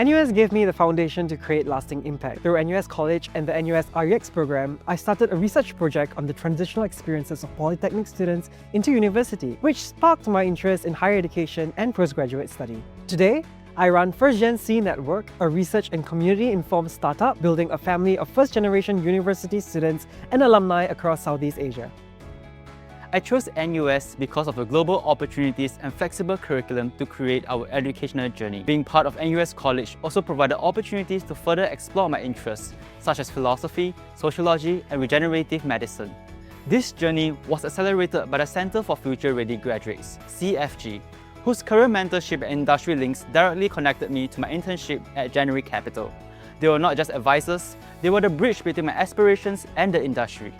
NUS gave me the foundation to create lasting impact. Through NUS College and the NUS REX program, I started a research project on the transitional experiences of polytechnic students into university, which sparked my interest in higher education and postgraduate study. Today, I run First Gen C Network, a research and community-informed startup building a family of first-generation university students and alumni across Southeast Asia. I chose NUS because of the global opportunities and flexible curriculum to create our educational journey. Being part of NUS College also provided opportunities to further explore my interests, such as philosophy, sociology, and regenerative medicine. This journey was accelerated by the Center for Future Ready Graduates, CFG, whose career mentorship and industry links directly connected me to my internship at January Capital. They were not just advisors, they were the bridge between my aspirations and the industry.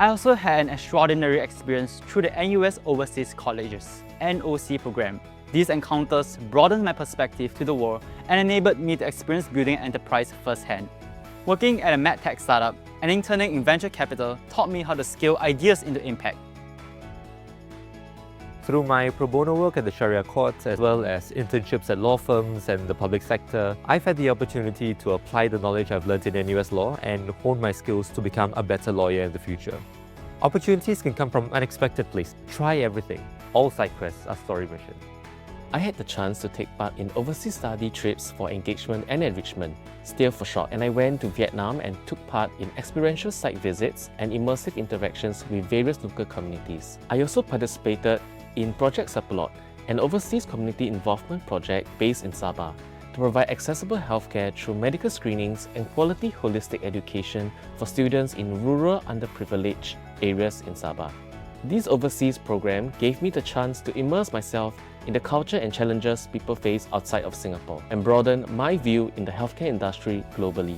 I also had an extraordinary experience through the NUS Overseas Colleges (NOC) program. These encounters broadened my perspective to the world and enabled me to experience building an enterprise firsthand. Working at a medtech startup and interning in venture capital taught me how to scale ideas into impact. Through my pro bono work at the Sharia courts as well as internships at law firms and the public sector, I've had the opportunity to apply the knowledge I've learned in NUS law and hone my skills to become a better lawyer in the future. Opportunities can come from unexpected places. Try everything. All side quests are story mission. I had the chance to take part in overseas study trips for engagement and enrichment, STEER for short, and I went to Vietnam and took part in experiential site visits and immersive interactions with various local communities. I also participated in Project Sapulot, an overseas community involvement project based in Sabah, to provide accessible healthcare through medical screenings and quality holistic education for students in rural underprivileged areas in Sabah. This overseas program gave me the chance to immerse myself in the culture and challenges people face outside of Singapore and broaden my view in the healthcare industry globally.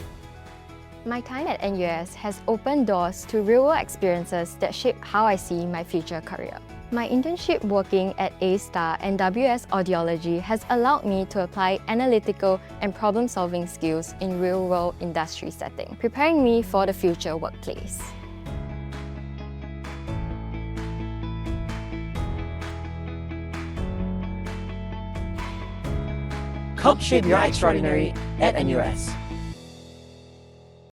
My time at NUS has opened doors to real-world experiences that shape how I see my future career. My internship working at A-Star and WS Audiology has allowed me to apply analytical and problem-solving skills in real-world industry setting, preparing me for the future workplace. Help shape your extraordinary at NUS.